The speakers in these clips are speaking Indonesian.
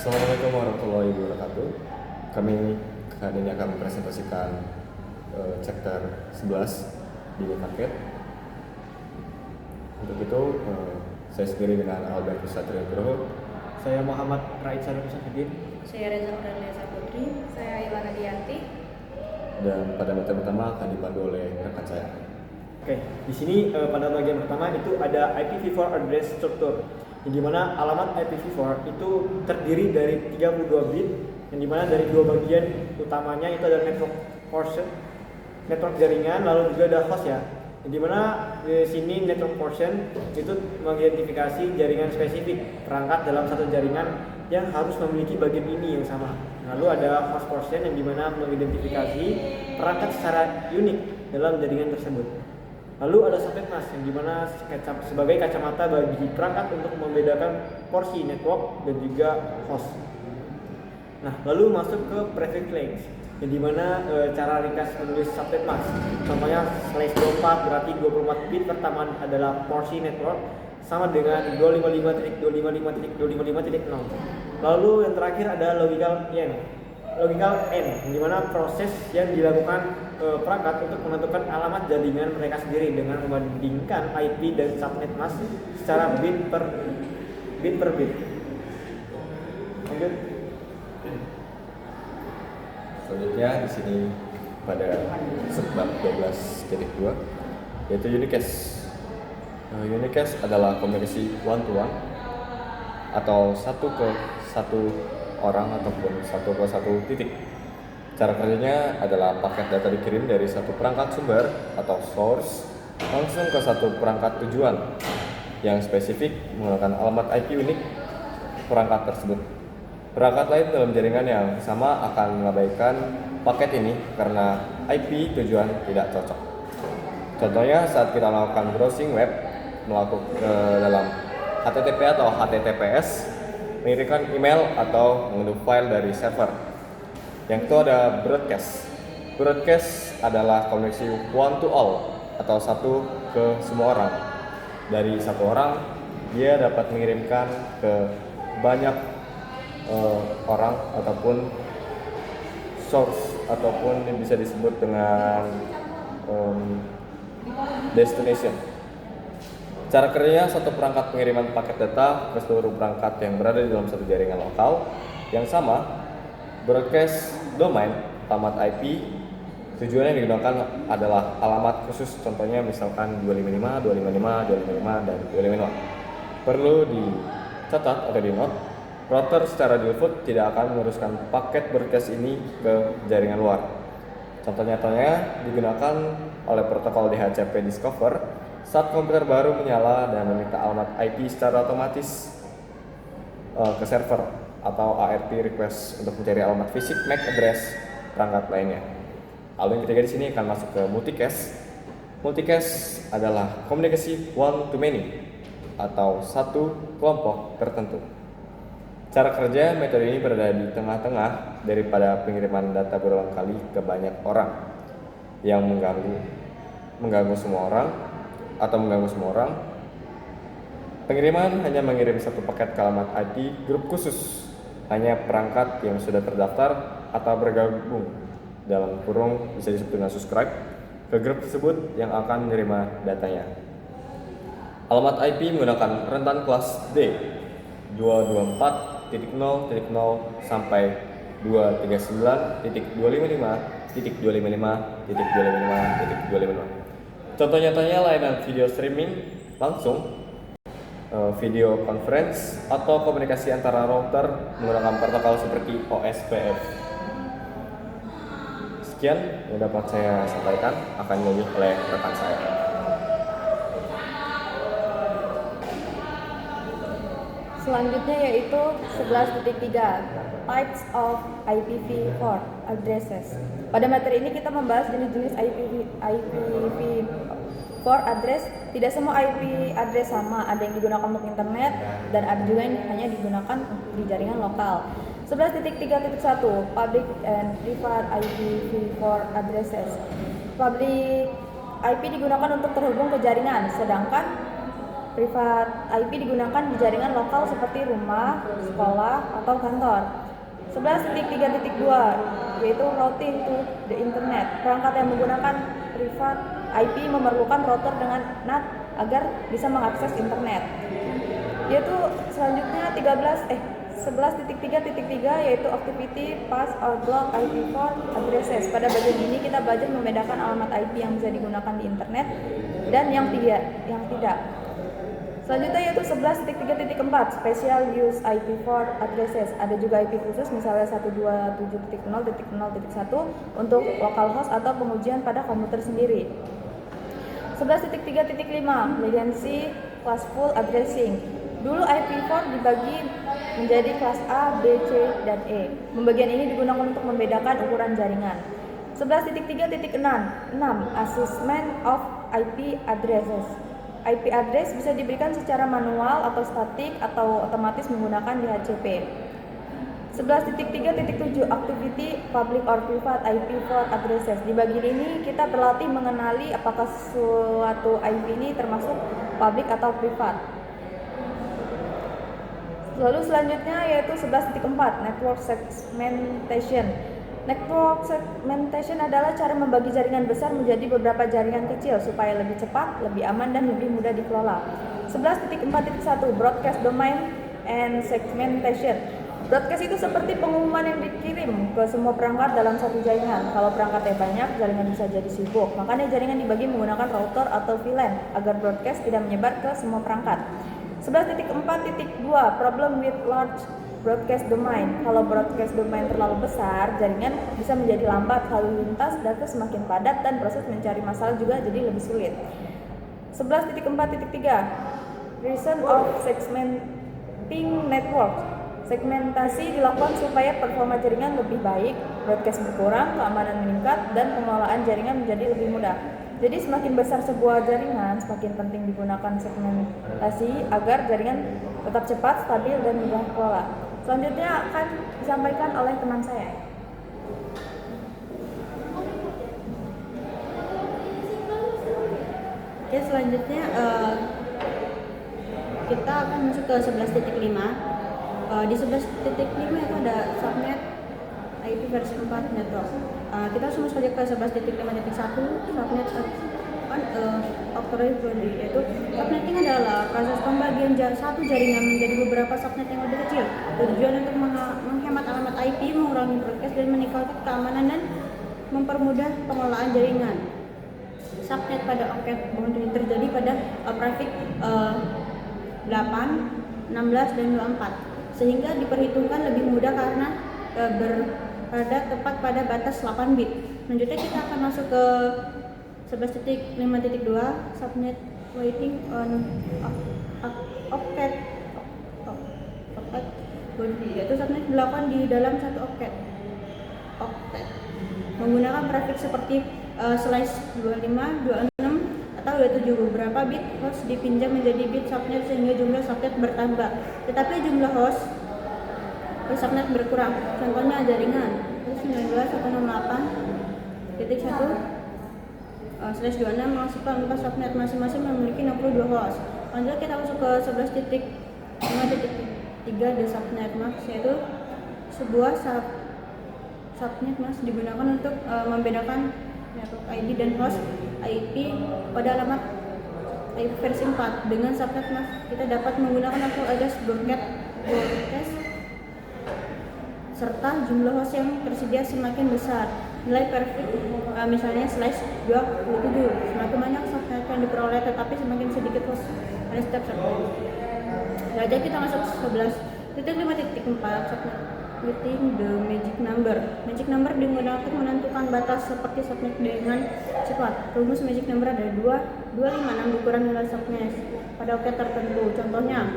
Assalamualaikum warahmatullahi wabarakatuh. Kami kali ini akan mempresentasikan chapter 11 di paket. Untuk itu, saya sendiri dengan Albert Satrio Nugroho. Saya Muhammad Raid Salim Safidin. Saya Reza Aurelia Saputri. Saya Ilana Dianti. Dan pada materi pertama akan dipandu oleh rekan saya. Oke, di sini pada bagian pertama itu ada IPv4 address structure, yang dimana alamat IPv4 itu terdiri dari 32 bit, yang dimana dari dua bagian utamanya itu ada network portion, network jaringan, lalu juga ada host ya. Yang dimana di sini network portion itu mengidentifikasi jaringan spesifik perangkat dalam satu jaringan yang harus memiliki bagian ini yang sama. Lalu ada host portion yang dimana mengidentifikasi perangkat secara unik dalam jaringan tersebut. Lalu ada subnet mask yang dimana sebagai kacamata bagi perangkat untuk membedakan porsi network dan juga host. Nah, lalu masuk ke prefix length yang dimana cara ringkas menulis subnet mask. Contohnya /24 berarti 24 bit pertama adalah porsi network sama dengan 255.255.255.0. Lalu yang terakhir ada logical n, yang dimana proses yang dilakukan perangkat untuk menentukan alamat jaringan mereka sendiri dengan membandingkan IP dan subnet mask secara bit per bit. Lanjut. Selanjutnya di sini pada subbab 12.2 yaitu unicast. Unicast adalah komunikasi one to one atau satu ke satu orang ataupun satu ke satu titik. Cara kerjanya adalah paket data dikirim dari satu perangkat sumber atau source langsung ke satu perangkat tujuan yang spesifik menggunakan alamat IP unik perangkat tersebut. Perangkat lain dalam jaringan yang sama akan mengabaikan paket ini karena IP tujuan tidak cocok. Contohnya saat kita melakukan browsing web dalam HTTP atau HTTPS, mengirimkan email atau mengunduh file dari server. Yang itu ada broadcast. Broadcast adalah koneksi one to all atau satu ke semua orang. Dari satu orang, dia dapat mengirimkan ke banyak orang ataupun source ataupun yang bisa disebut dengan destination. Cara kerjanya satu perangkat pengiriman paket data ke seluruh perangkat yang berada di dalam satu jaringan lokal yang sama. Broadcast domain alamat IP tujuannya yang digunakan adalah alamat khusus, contohnya misalkan 255, 255, 255 dan 255. Perlu dicatat atau di note, router secara default tidak akan meneruskan paket broadcast ini ke jaringan luar. Contoh nyatanya digunakan oleh protokol DHCP Discover saat komputer baru menyala dan meminta alamat IP secara otomatis ke server atau ARP request untuk mencari alamat fisik MAC address perangkat lainnya. Lalu yang ketiga di sini akan masuk ke multicast. Multicast adalah komunikasi one to many atau satu kelompok tertentu. Cara kerja metode ini berada di tengah-tengah daripada pengiriman data berulang kali ke banyak orang yang mengganggu semua orang. Pengiriman hanya mengirim satu paket ke alamat IP grup khusus. Hanya perangkat yang sudah terdaftar atau bergabung dalam kurung bisa disebut dengan subscribe ke grup tersebut yang akan menerima datanya. Alamat IP menggunakan rentan kelas D 224.0.0 sampai 239.255.255.255. Contoh nyatanya layanan video streaming langsung, video conference atau komunikasi antara router menggunakan protokol seperti OSPF. Sekian yang dapat saya sampaikan, akan dilanjut oleh rekan saya. Selanjutnya yaitu 11.3 Types of IPv4 Addresses. Pada materi ini kita membahas jenis-jenis IPv4 address. Tidak semua IP address sama, ada yang digunakan untuk internet dan ada juga yang hanya digunakan di jaringan lokal. 11.3.1 Public and Private IPv4 Addresses. Public IP digunakan untuk terhubung ke jaringan, sedangkan privat IP digunakan di jaringan lokal seperti rumah, sekolah, atau kantor. 11.3.2 yaitu routing to the internet. Perangkat yang menggunakan privat IP memerlukan router dengan NAT agar bisa mengakses internet. Yaitu selanjutnya 11.3.3 yaitu activity path or block IP4 addresses. Pada bagian ini kita belajar membedakan alamat IP yang bisa digunakan di internet dan yang tidak. Selanjutnya yaitu 11.3.4 special use IP4 addresses. Ada juga IP khusus misalnya 127.0.0.1 untuk localhost atau pengujian pada komputer sendiri. 11.3.5 latency classful addressing. Dulu IP4 dibagi menjadi kelas A, B, C, dan E. Pembagian ini digunakan untuk membedakan ukuran jaringan. 11.3.6 assessment of IP addresses. IP address bisa diberikan secara manual atau statik atau otomatis menggunakan DHCP. 11.3.7 activity public or private IP4 addresses. Di bagian ini kita berlatih mengenali apakah suatu IP ini termasuk public atau privat. Lalu selanjutnya yaitu 11.4 network segmentation. Network segmentation adalah cara membagi jaringan besar menjadi beberapa jaringan kecil supaya lebih cepat, lebih aman, dan lebih mudah dikelola. 11.4.1 broadcast domain and segmentation. Broadcast itu seperti pengumuman yang dikirim ke semua perangkat dalam satu jaringan. Kalau perangkatnya banyak, jaringan bisa jadi sibuk. Makanya jaringan dibagi menggunakan router atau VLAN agar broadcast tidak menyebar ke semua perangkat. 11.4.2 problem with large broadcast domain. Kalau broadcast domain terlalu besar, jaringan bisa menjadi lambat, lalu lintas data semakin padat, dan proses mencari masalah juga jadi lebih sulit. 11.4.3 reason of segmenting network. Segmentasi dilakukan supaya performa jaringan lebih baik, broadcast berkurang, keamanan meningkat, dan pengelolaan jaringan menjadi lebih mudah. Jadi semakin besar sebuah jaringan, semakin penting digunakan segmentasi agar jaringan tetap cepat, stabil, dan mudah dikelola. Selanjutnya akan disampaikan oleh teman saya. Oke, selanjutnya kita akan masuk ke 11.5. Di 11.5 itu ada subnet IP versi 4 network. Kita langsung masuk ke 11.5.1 subnet authorized body, yaitu subnetting adalah proses pembagian satu jaringan menjadi beberapa subnet yang lebih kecil. Tujuan untuk menghemat alamat IP, mengurangi broadcast, dan meningkatkan keamanan dan mempermudah pengelolaan jaringan. Subnet pada octet boundary terjadi pada prefix 8, 16, dan 24. Sehingga diperhitungkan lebih mudah karena berada tepat pada batas 8 bit. Selanjutnya kita akan masuk ke 11.5.2 subnet waiting on octet body, yaitu subnet dilakukan di dalam satu octet menggunakan prefix seperti slice 25, 26, atau 27. Beberapa bit host dipinjam menjadi bit subnet sehingga jumlah subnet bertambah, tetapi jumlah host subnet berkurang. Contohnya jaringan 19.168.1/26 menghasilkan 4 subnet, masing-masing memiliki 62 host. Lanjut kita masuk ke 11.5.3 di subnet mask, yaitu sebuah subnet mask digunakan untuk membedakan network ID dan host IP pada alamat IP versi 4. Dengan subnet mask kita dapat menggunakan network address broadcast serta jumlah host yang tersedia semakin besar. Nilai perfect misalnya slice 27. Semakin banyak subnet yang diperoleh tetapi semakin sedikit host pada setiap subnet. Jadi kita masuk 11.5.4 subnet within the magic number. Magic number digunakan untuk menentukan batas seperti subnet dengan cepat. Rumus magic number ada 256 ukuran nilai subnet pada octet tertentu. Contohnya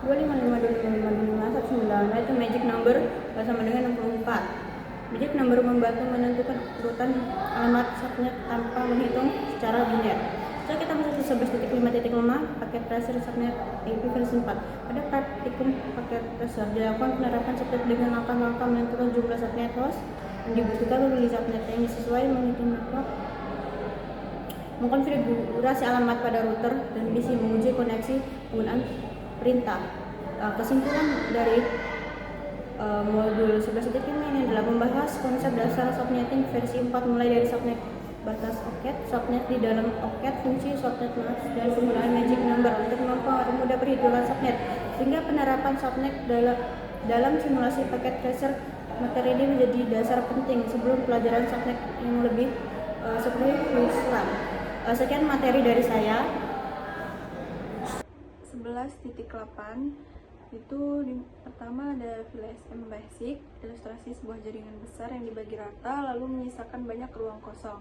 255255519 itu magic number sama dengan 64. Magic number membantu menentukan urutan alamat subnet tanpa menghitung secara biner. So kita masuk ke 11.5.5 paket tracer subnet IP versi 4. Pada praktikum paket tracer dilakukan penerapan subnet dengan langkah-langkah menentukan jumlah subnet host yang dibutuhkan memilih subnet yang sesuai menghitung network mengkonfigurasi alamat pada router, dan bisa menguji koneksi penggunaan perintah. Kesimpulan dari modul 11.5 ini adalah membahas konsep dasar subnetting versi 4, mulai dari subnet batas oket, subnet di dalam oket, fungsi subnet mask, dan penggunaan magic number untuk mempermudah perhitungan subnet, sehingga penerapan subnet dalam simulasi paket tracer. Materi ini menjadi dasar penting sebelum pelajaran subnet yang lebih spesifik. Sekian materi dari saya. 11.8 itu pertama ada VLSM basic, ilustrasi sebuah jaringan besar yang dibagi rata lalu menyisakan banyak ruang kosong.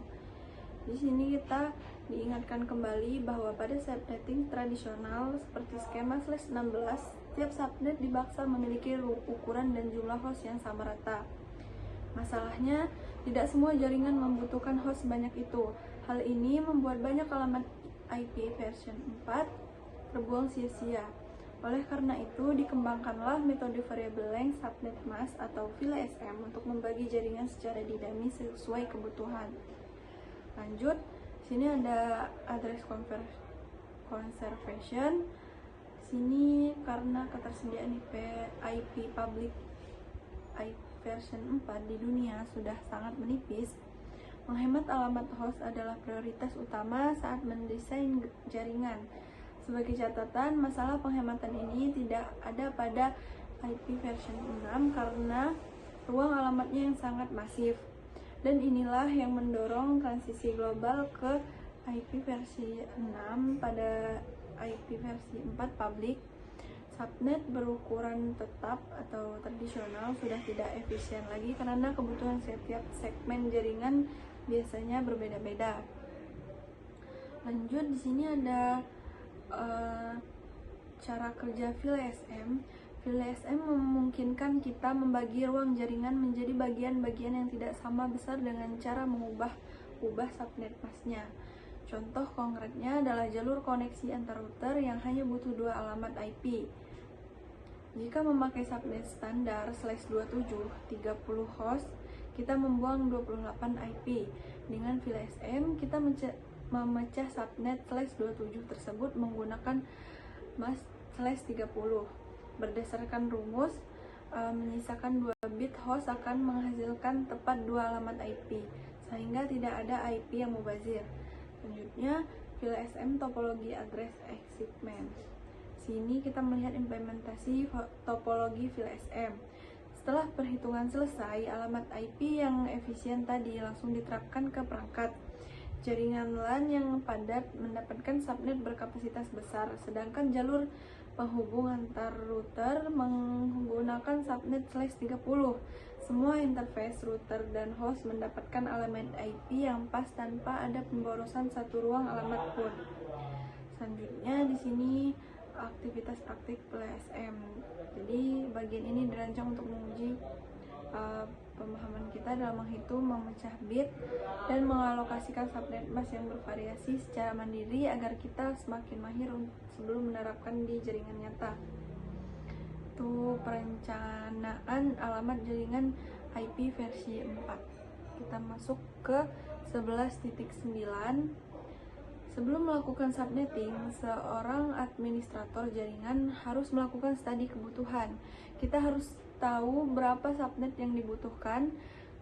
Di sini kita diingatkan kembali bahwa pada subnetting tradisional seperti skema /16, setiap subnet dipaksa memiliki ukuran dan jumlah host yang sama rata. Masalahnya, tidak semua jaringan membutuhkan host sebanyak itu. Hal ini membuat banyak alamat IP version 4 terbuang sia-sia. Oleh karena itu, dikembangkanlah metode variable length subnet mask atau VLSM untuk membagi jaringan secara dinamis sesuai kebutuhan. Lanjut, sini ada address conservation. Sini karena ketersediaan IP public version 4 di dunia sudah sangat menipis, menghemat alamat host adalah prioritas utama saat mendesain jaringan. Sebagai catatan, masalah penghematan ini tidak ada pada IP version 6 karena ruang alamatnya yang sangat masif. Dan inilah yang mendorong transisi global ke IP versi 6 pada IP versi 4 public. Subnet berukuran tetap atau tradisional sudah tidak efisien lagi karena kebutuhan setiap segmen jaringan biasanya berbeda-beda. Lanjut, di sini ada cara kerja VLSM. VLSM memungkinkan kita membagi ruang jaringan menjadi bagian-bagian yang tidak sama besar dengan cara mengubah subnet masknya. Contoh konkretnya adalah jalur koneksi antar router yang hanya butuh 2 alamat IP. Jika memakai subnet standar /27 30 host, kita membuang 28 IP. Dengan VLSM, kita memecah subnet /27 tersebut menggunakan mask /30. Berdasarkan rumus, menyisakan 2 bit host akan menghasilkan tepat 2 alamat IP, sehingga tidak ada IP yang mubazir. Selanjutnya, VLSM topologi address assignment. Sini kita melihat implementasi topologi VLSM. Setelah perhitungan selesai, alamat IP yang efisien tadi langsung diterapkan ke perangkat. Jaringan LAN yang padat mendapatkan subnet berkapasitas besar, sedangkan jalur penghubung antar router menggunakan subnet /30. Semua interface router dan host mendapatkan alamat IP yang pas tanpa ada pemborosan satu ruang alamat pun. Selanjutnya di sini aktivitas praktik VLSM. Jadi bagian ini dirancang untuk menguji pemahaman kita dalam menghitung, memecah bit, dan mengalokasikan subnet mask yang bervariasi secara mandiri agar kita semakin mahir sebelum menerapkan di jaringan nyata. Itu perencanaan alamat jaringan IP versi 4. Kita masuk ke 11.9. Sebelum melakukan subnetting, seorang administrator jaringan harus melakukan studi kebutuhan. Kita harus tahu berapa subnet yang dibutuhkan,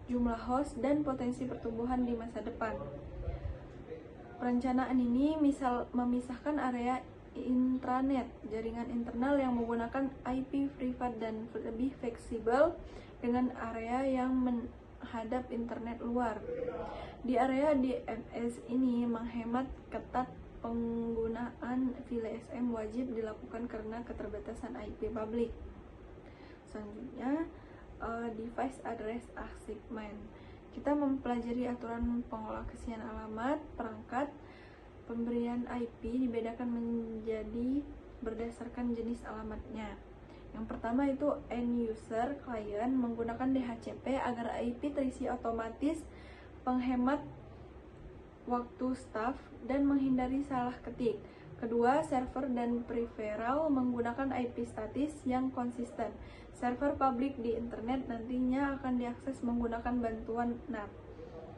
jumlah host, dan potensi pertumbuhan di masa depan. Perencanaan ini memisahkan area intranet, jaringan internal yang menggunakan IP privat dan lebih fleksibel, dengan area yang menghadap internet luar. Di area DNS ini menghemat ketat, penggunaan VLSM wajib dilakukan karena keterbatasan IP publik. Selanjutnya, device address assignment. Kita mempelajari aturan pengolokasian alamat perangkat. Pemberian IP dibedakan menjadi berdasarkan jenis alamatnya. Yang pertama itu end user client menggunakan DHCP agar IP terisi otomatis, penghemat waktu staff, dan menghindari salah ketik. Kedua, server dan peripheral menggunakan IP statis yang konsisten. Server publik di internet nantinya akan diakses menggunakan bantuan NAT.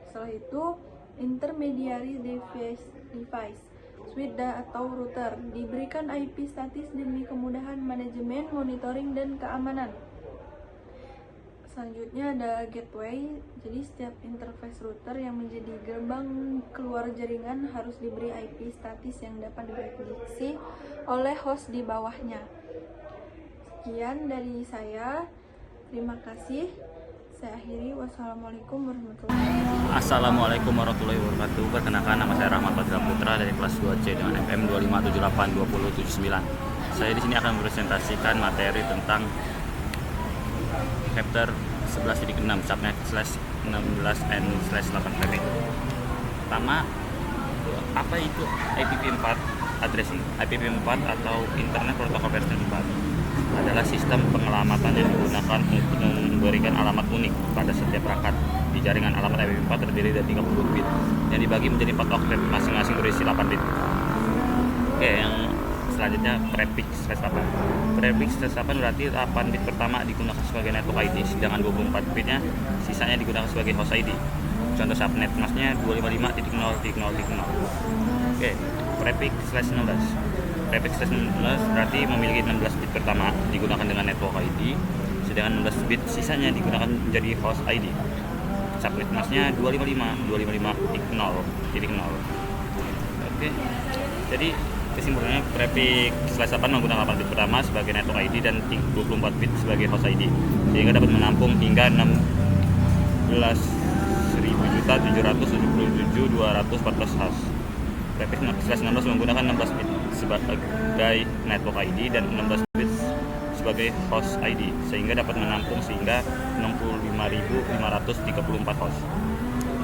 Setelah itu, intermediary device device, switch atau router. Diberikan IP statis demi kemudahan manajemen, monitoring, dan keamanan. Selanjutnya ada gateway. Jadi setiap interface router yang menjadi gerbang keluar jaringan harus diberi IP statis yang dapat diprediksi oleh host di bawahnya. Sekian dari saya. Terima kasih. Saya akhiri. Wassalamualaikum warahmatullahi wabarakatuh. Assalamualaikum warahmatullahi wabarakatuh. Perkenalkan, nama saya Rahmat Fadila Putra dari kelas 2C dengan FM 25782079. Saya di sini akan mempresentasikan materi tentang chapter 11.6 subnet /16n/8pp. Pertama, apa itu IPv4 addressing? IPv4 atau Internet Protocol versi 4 adalah sistem pengelamatan yang digunakan untuk memberikan alamat unik pada setiap perangkat. Di jaringan alamat IPv4 terdiri dari 32 bit yang dibagi menjadi 4 oktet, masing-masing berisi 8 bit. Oke, yang selanjutnya prefix /8. Prefix /8 berarti 8 bit pertama digunakan sebagai network ID, sedangkan 24 bitnya sisanya digunakan sebagai host ID. Contoh subnet masknya 255.0.0.0. Oke, prefix /16. Prefix /16 berarti memiliki 16 bit pertama digunakan dengan network ID, sedangkan 16 bit sisanya digunakan menjadi host ID. Subnet masknya 255.0.0. Oke, jadi kesimpulannya prefix /8 menggunakan 8 bit pertama sebagai network ID dan 24 bit sebagai host ID, sehingga dapat menampung hingga 16.777.214 host. Prefix /16 menggunakan 16 bit sebagai network ID dan 16 bit sebagai host ID, sehingga dapat menampung sehingga 65.534 host.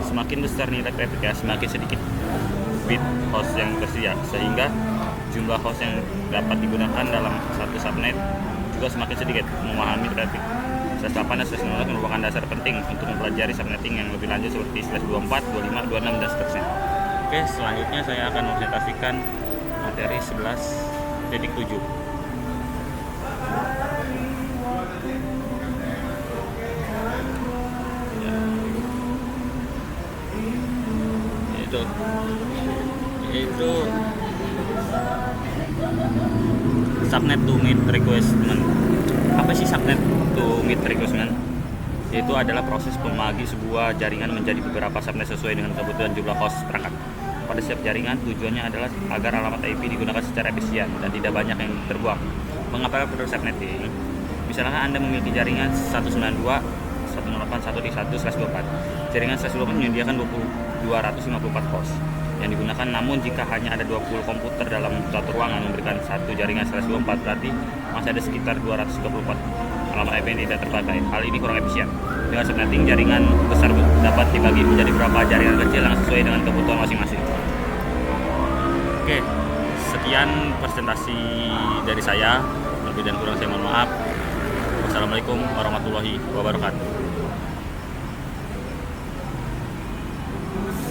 Semakin besar nilai prefix, semakin sedikit bit host yang tersedia, sehingga jumlah host yang dapat digunakan dalam satu subnet juga semakin sedikit. Memahami prefix /8 dan /16 merupakan dasar penting untuk mempelajari subnetting yang lebih lanjut seperti /24, 25, 26, dan seterusnya. Oke, selanjutnya saya akan mempresentasikan materi 11.7. Itu subnet to meet requirement. Apa sih subnet to meet requirement? Itu adalah proses membagi sebuah jaringan menjadi beberapa subnet sesuai dengan kebutuhan jumlah host perangkat. Pada setiap jaringan tujuannya adalah agar alamat IP digunakan secara efisien dan tidak banyak yang terbuang. Mengapa perlu subnetting? Misalnya Anda memiliki jaringan 192.168.1.1/24. Jaringan 124 menyediakan 254 host yang digunakan, namun jika hanya ada 20 komputer dalam satu ruangan memberikan satu jaringan 124, berarti masih ada sekitar 234 alamat IP yang tidak terpakai. Hal ini kurang efisien. Dengan subnetting, jaringan besar dapat dibagi menjadi beberapa jaringan kecil yang sesuai dengan kebutuhan masing-masing. Oke, sekian presentasi dari saya. Lebih dan kurang saya mohon maaf. Wassalamualaikum warahmatullahi wabarakatuh.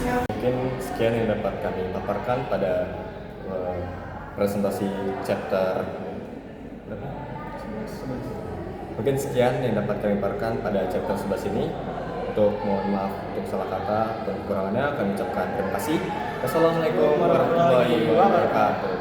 Mungkin sekian yang dapat kami paparkan pada presentasi chapter. Mungkin sekian yang dapat kami paparkan pada chapter 11 ini. Untuk mohon maaf untuk salah kata dan kekurangannya, kami ucapkan terima kasih. Wassalamualaikum warahmatullahi wabarakatuh.